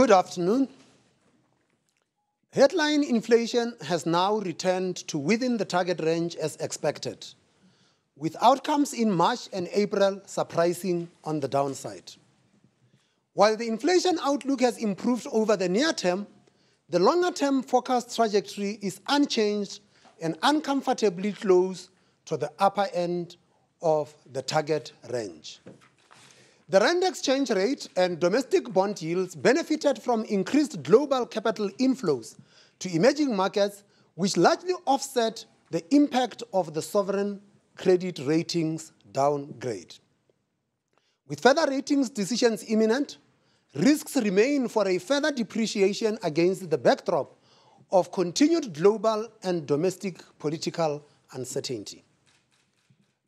Good afternoon. Headline inflation has now returned to within the target range as expected, with outcomes in March and April surprising on the downside. While the inflation outlook has improved over the near term, the longer-term forecast trajectory is unchanged and uncomfortably close to the upper end of the target range. The rand exchange rate and domestic bond yields benefited from increased global capital inflows to emerging markets, which largely offset the impact of the sovereign credit ratings downgrade. With further ratings decisions imminent, risks remain for a further depreciation against the backdrop of continued global and domestic political uncertainty.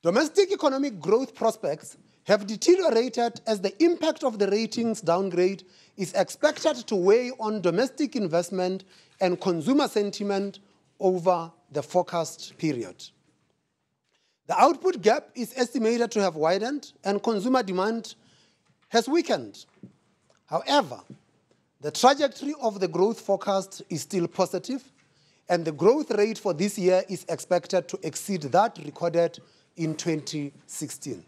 Domestic economic growth prospects have deteriorated as the impact of the ratings downgrade is expected to weigh on domestic investment and consumer sentiment over the forecast period. The output gap is estimated to have widened and consumer demand has weakened. However, the trajectory of the growth forecast is still positive, and the growth rate for this year is expected to exceed that recorded in 2016.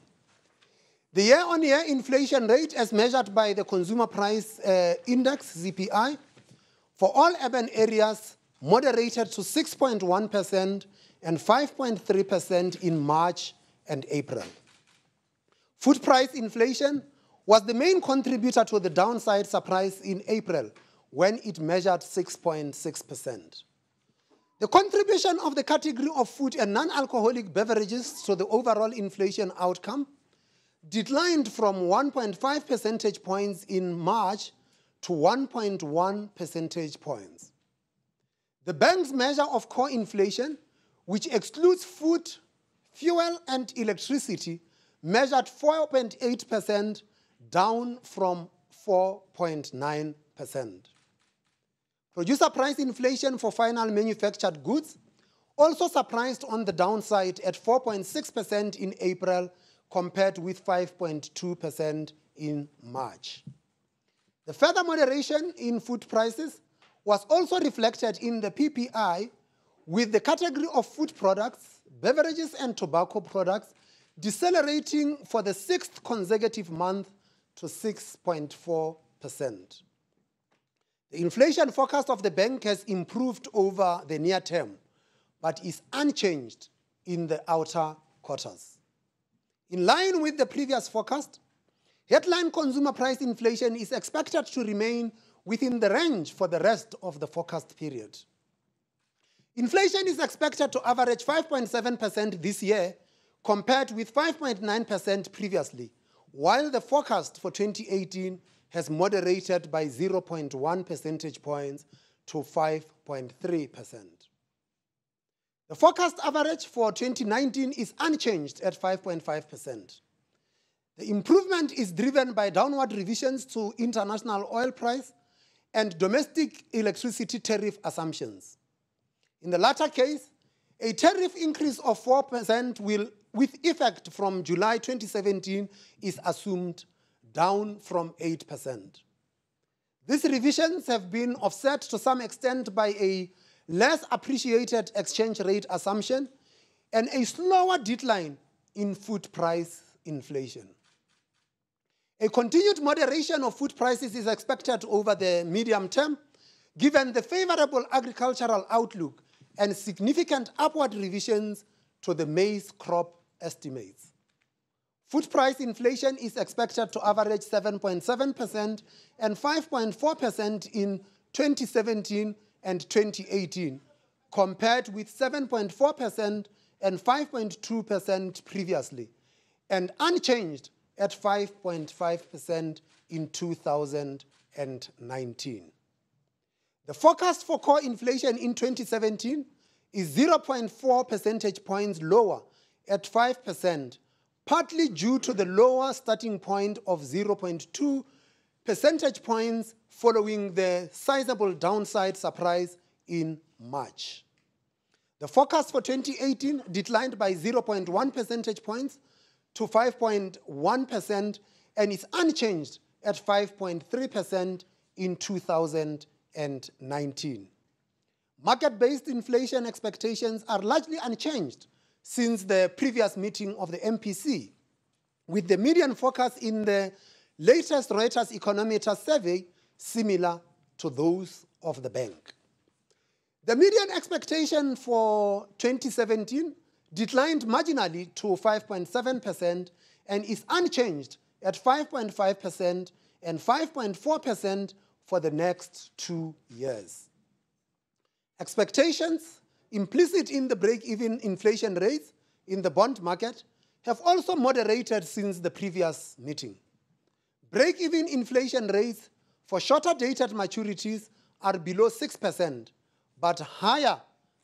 The year-on-year inflation rate, as measured by the Consumer Price Index, CPI, for all urban areas moderated to 6.1% and 5.3% in March and April. Food price inflation was the main contributor to the downside surprise in April, when it measured 6.6%. The contribution of the category of food and non-alcoholic beverages to the overall inflation outcome declined from 1.5 percentage points in March to 1.1 percentage points. The bank's measure of core inflation, which excludes food, fuel, and electricity, measured 4.8%, down from 4.9%. Producer price inflation for final manufactured goods also surprised on the downside at 4.6% in April, compared with 5.2% in March. The further moderation in food prices was also reflected in the PPI, with the category of food products, beverages, and tobacco products decelerating for the 6th consecutive month to 6.4%. The inflation forecast of the bank has improved over the near term, but is unchanged in the outer quarters. In line with the previous forecast, headline consumer price inflation is expected to remain within the range for the rest of the forecast period. Inflation is expected to average 5.7% this year, compared with 5.9% previously, while the forecast for 2018 has moderated by 0.1 percentage points to 5.3%. The forecast average for 2019 is unchanged at 5.5%. The improvement is driven by downward revisions to international oil price and domestic electricity tariff assumptions. In the latter case, a tariff increase of 4% with effect from July 2017 is assumed, down from 8%. These revisions have been offset to some extent by a less appreciated exchange rate assumption and a slower decline in food price inflation. A continued moderation of food prices is expected over the medium term, given the favorable agricultural outlook and significant upward revisions to the maize crop estimates. Food price inflation is expected to average 7.7% and 5.4% in 2017 and 2018, compared with 7.4% and 5.2% previously, and unchanged at 5.5% in 2019. The forecast for core inflation in 2017 is 0.4 percentage points lower at 5%, partly due to the lower starting point of 0.2 percentage points following the sizable downside surprise in March. The forecast for 2018 declined by 0.1 percentage points to 5.1% and is unchanged at 5.3% in 2019. Market-based inflation expectations are largely unchanged since the previous meeting of the MPC, with the median forecast in the latest Reuters Econometer survey similar to those of the bank. The median expectation for 2017 declined marginally to 5.7% and is unchanged at 5.5% and 5.4% for the next 2 years. Expectations implicit in the break-even inflation rates in the bond market have also moderated since the previous meeting. Break-even inflation rates for shorter-dated maturities are below 6%, but higher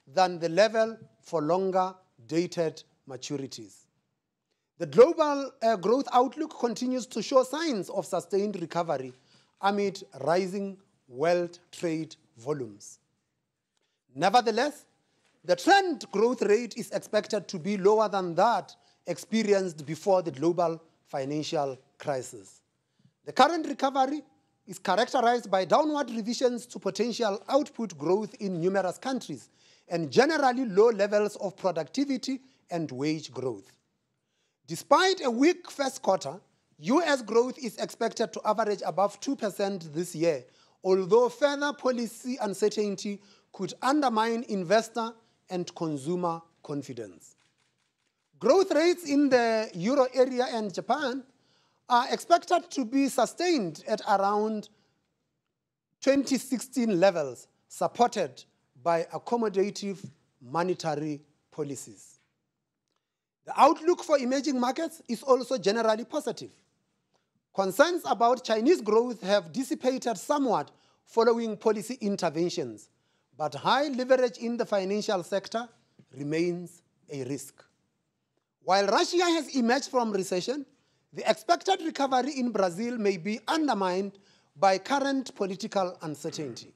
than the level for longer-dated maturities. The global growth outlook continues to show signs of sustained recovery amid rising world trade volumes. Nevertheless, the trend growth rate is expected to be lower than that experienced before the global financial crisis. The current recovery is characterized by downward revisions to potential output growth in numerous countries and generally low levels of productivity and wage growth. Despite a weak first quarter, U.S. growth is expected to average above 2% this year, although further policy uncertainty could undermine investor and consumer confidence. Growth rates in the euro area and Japan are expected to be sustained at around 2016 levels, supported by accommodative monetary policies. The outlook for emerging markets is also generally positive. Concerns about Chinese growth have dissipated somewhat following policy interventions, but high leverage in the financial sector remains a risk. While Russia has emerged from recession, the expected recovery in Brazil may be undermined by current political uncertainty.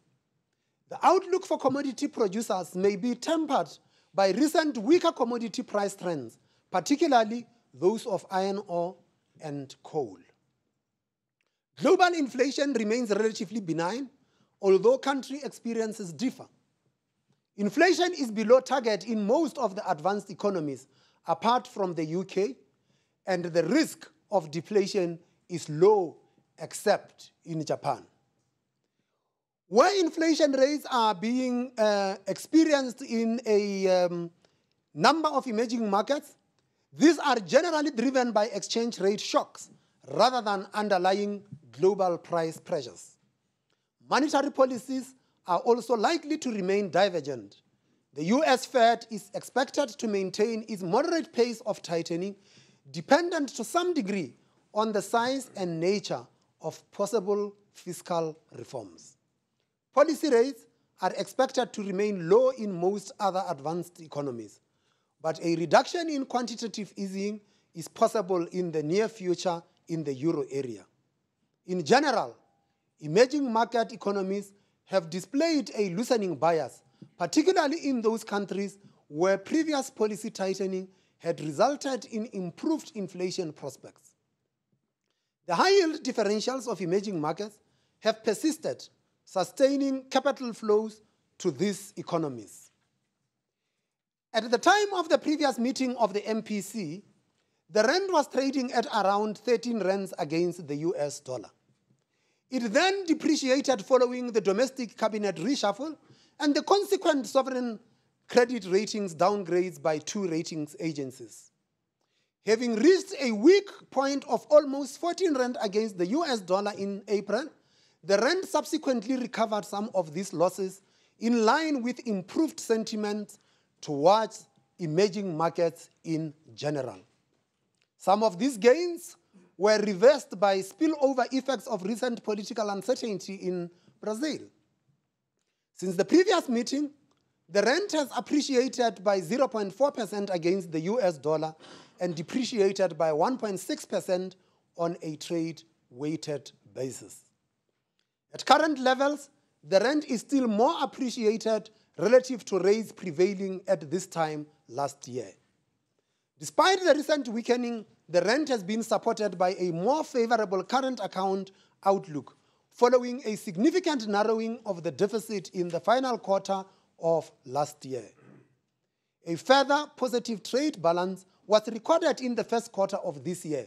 The outlook for commodity producers may be tempered by recent weaker commodity price trends, particularly those of iron ore and coal. Global inflation remains relatively benign, although country experiences differ. Inflation is below target in most of the advanced economies, apart from the UK, and the risk of deflation is low except in Japan. Where inflation rates are being experienced in a number of emerging markets, these are generally driven by exchange rate shocks rather than underlying global price pressures. Monetary policies are also likely to remain divergent. The US Fed is expected to maintain its moderate pace of tightening, dependent to some degree on the size and nature of possible fiscal reforms. Policy rates are expected to remain low in most other advanced economies, but a reduction in quantitative easing is possible in the near future in the euro area. In general, emerging market economies have displayed a loosening bias, particularly in those countries where previous policy tightening had resulted in improved inflation prospects. The high-yield differentials of emerging markets have persisted, sustaining capital flows to these economies. At the time of the previous meeting of the MPC, the rand was trading at around 13 rands against the US dollar. It then depreciated following the domestic cabinet reshuffle and the consequent sovereign credit ratings downgrades by 2 ratings agencies. Having reached a weak point of almost 14 rand against the US dollar in April, the rand subsequently recovered some of these losses in line with improved sentiment towards emerging markets in general. Some of these gains were reversed by spillover effects of recent political uncertainty in Brazil. Since the previous meeting, the rand has appreciated by 0.4% against the US dollar and depreciated by 1.6% on a trade-weighted basis. At current levels, the rand is still more appreciated relative to rates prevailing at this time last year. Despite the recent weakening, the rand has been supported by a more favorable current account outlook following a significant narrowing of the deficit in the final quarter of last year. A further positive trade balance was recorded in the first quarter of this year,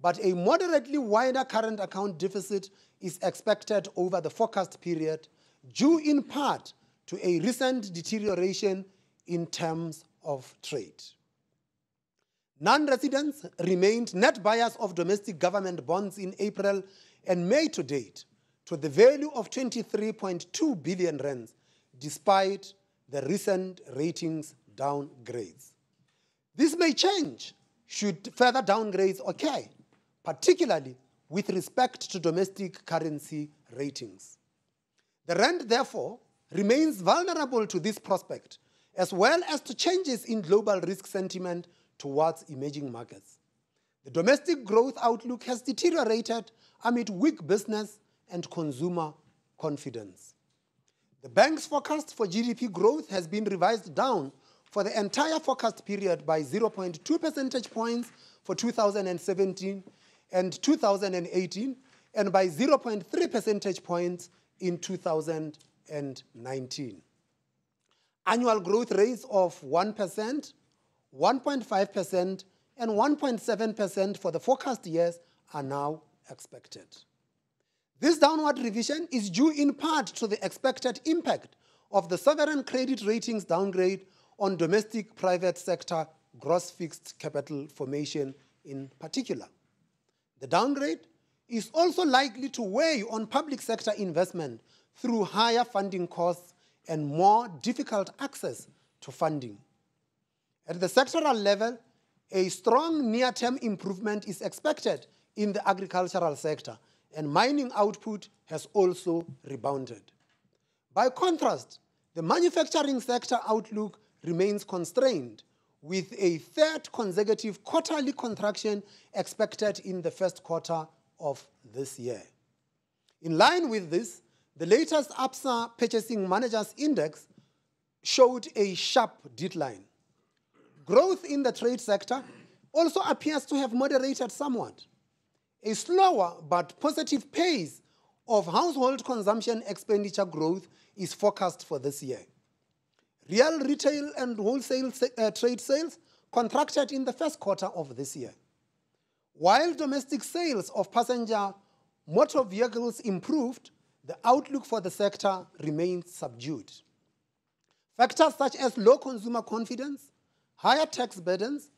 but a moderately wider current account deficit is expected over the forecast period, due in part to a recent deterioration in terms of trade. Non-residents remained net buyers of domestic government bonds in April and May to date, to the value of 23.2 billion rands, despite the recent ratings downgrades. This may change should further downgrades occur, particularly with respect to domestic currency ratings. The rand, therefore, remains vulnerable to this prospect, as well as to changes in global risk sentiment towards emerging markets. The domestic growth outlook has deteriorated amid weak business and consumer confidence. The bank's forecast for GDP growth has been revised down for the entire forecast period by 0.2 percentage points for 2017 and 2018, and by 0.3 percentage points in 2019. Annual growth rates of 1%, 1.5%, and 1.7% for the forecast years are now expected. This downward revision is due in part to the expected impact of the sovereign credit ratings downgrade on domestic private sector gross fixed capital formation in particular. The downgrade is also likely to weigh on public sector investment through higher funding costs and more difficult access to funding. At the sectoral level, a strong near-term improvement is expected in the agricultural sector, and mining output has also rebounded. By contrast, the manufacturing sector outlook remains constrained, with a third consecutive quarterly contraction expected in the first quarter of this year. In line with this, the latest ABSA Purchasing Managers Index showed a sharp decline. Growth in the trade sector also appears to have moderated somewhat. A slower but positive pace of household consumption expenditure growth is forecast for this year. Real retail and wholesale trade sales contracted in the first quarter of this year. While domestic sales of passenger motor vehicles improved, the outlook for the sector remains subdued. Factors such as low consumer confidence, higher tax burdens,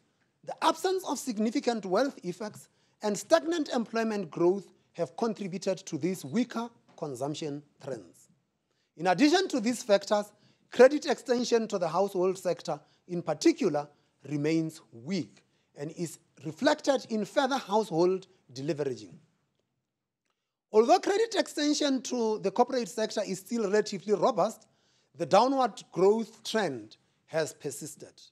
the absence of significant wealth effects, and stagnant employment growth have contributed to these weaker consumption trends. In addition to these factors, credit extension to the household sector in particular remains weak and is reflected in further household deleveraging. Although credit extension to the corporate sector is still relatively robust, the downward growth trend has persisted.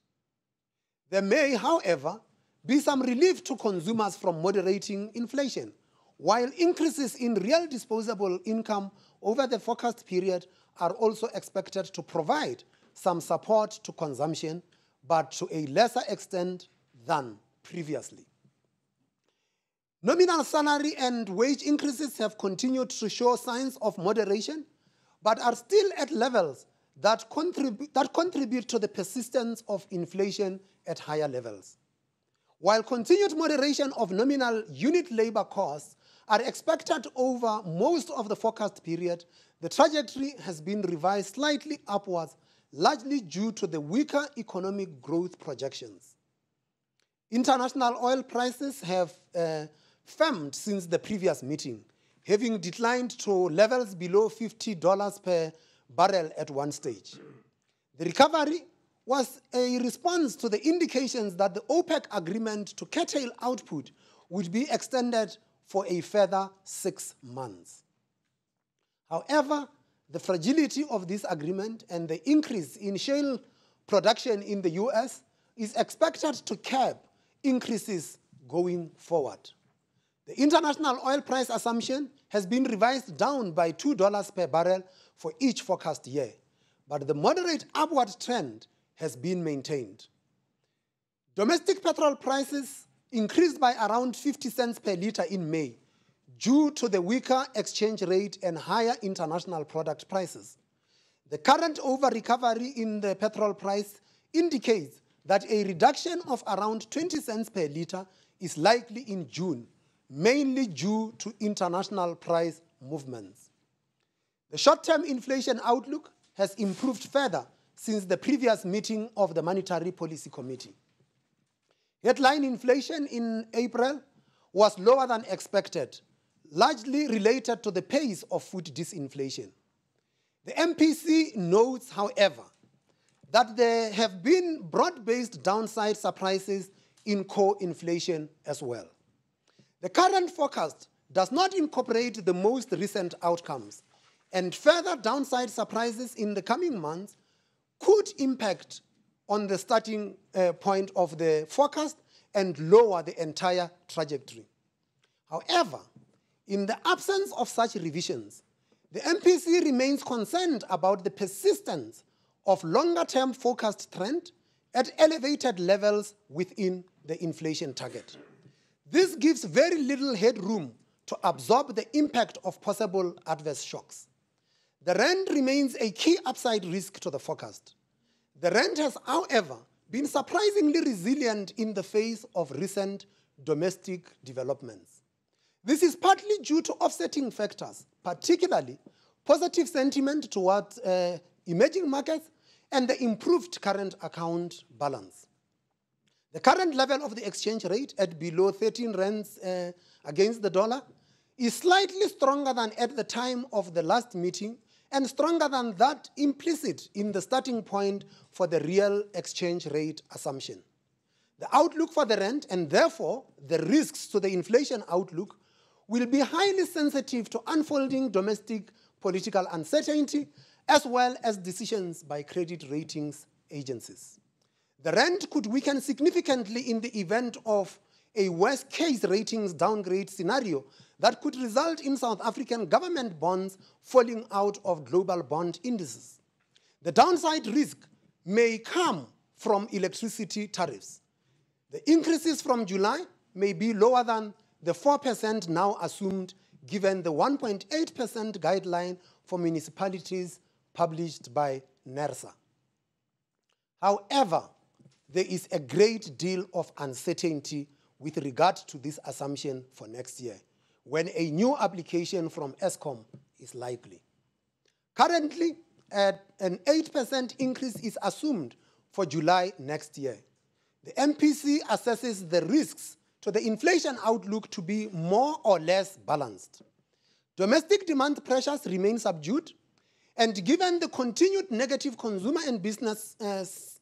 There may, however, be some relief to consumers from moderating inflation, while increases in real disposable income over the forecast period are also expected to provide some support to consumption, but to a lesser extent than previously. Nominal salary and wage increases have continued to show signs of moderation, but are still at levels that contribute to the persistence of inflation at higher levels. While continued moderation of nominal unit labor costs are expected over most of the forecast period, the trajectory has been revised slightly upwards, largely due to the weaker economic growth projections. International oil prices have firmed since the previous meeting, having declined to levels below $50 per barrel at one stage. The recovery was a response to the indications that the OPEC agreement to curtail output would be extended for a further 6 months. However, the fragility of this agreement and the increase in shale production in the US is expected to curb increases going forward. The international oil price assumption has been revised down by $2 per barrel for each forecast year, but the moderate upward trend has been maintained. Domestic petrol prices increased by around 50 cents per litre in May due to the weaker exchange rate and higher international product prices. The current over-recovery in the petrol price indicates that a reduction of around 20 cents per litre is likely in June, mainly due to international price movements. The short-term inflation outlook has improved further since the previous meeting of the Monetary Policy Committee. Headline inflation in April was lower than expected, largely related to the pace of food disinflation. The MPC notes, however, that there have been broad-based downside surprises in core inflation as well. The current forecast does not incorporate the most recent outcomes, and further downside surprises in the coming months could impact on the starting point of the forecast and lower the entire trajectory. However, in the absence of such revisions, the MPC remains concerned about the persistence of longer-term forecast trend at elevated levels within the inflation target. This gives very little headroom to absorb the impact of possible adverse shocks. The rand remains a key upside risk to the forecast. The rand has, however, been surprisingly resilient in the face of recent domestic developments. This is partly due to offsetting factors, particularly positive sentiment towards emerging markets and the improved current account balance. The current level of the exchange rate at below 13 rands against the dollar is slightly stronger than at the time of the last meeting and stronger than that implicit in the starting point for the real exchange rate assumption. The outlook for the rand, and therefore the risks to the inflation outlook, will be highly sensitive to unfolding domestic political uncertainty as well as decisions by credit ratings agencies. The rand could weaken significantly in the event of a worst-case ratings downgrade scenario that could result in South African government bonds falling out of global bond indices. The downside risk may come from electricity tariffs. The increases from July may be lower than the 4% now assumed, given the 1.8% guideline for municipalities published by NERSA. However, there is a great deal of uncertainty with regard to this assumption for next year, when a new application from Eskom is likely. Currently, an 8% increase is assumed for July next year. The MPC assesses the risks to the inflation outlook to be more or less balanced. Domestic demand pressures remain subdued, and given the continued negative consumer and business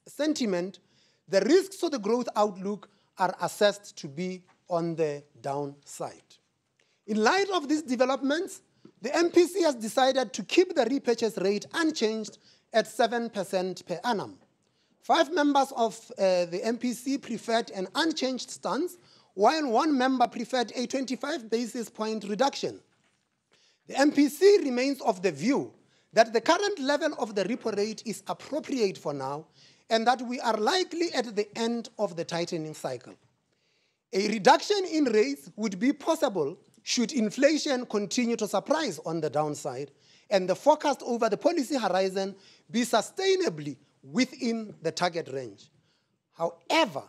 sentiment, the risks to the growth outlook are assessed to be on the downside. In light of these developments, the MPC has decided to keep the repurchase rate unchanged at 7% per annum. 5 members of the MPC preferred an unchanged stance, while 1 member preferred a 25 basis point reduction. The MPC remains of the view that the current level of the repo rate is appropriate for now and that we are likely at the end of the tightening cycle. A reduction in rates would be possible should inflation continue to surprise on the downside and the forecast over the policy horizon be sustainably within the target range. However,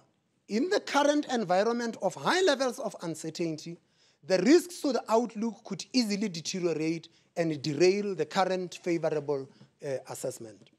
in the current environment of high levels of uncertainty, the risks to the outlook could easily deteriorate and derail the current favorable assessment.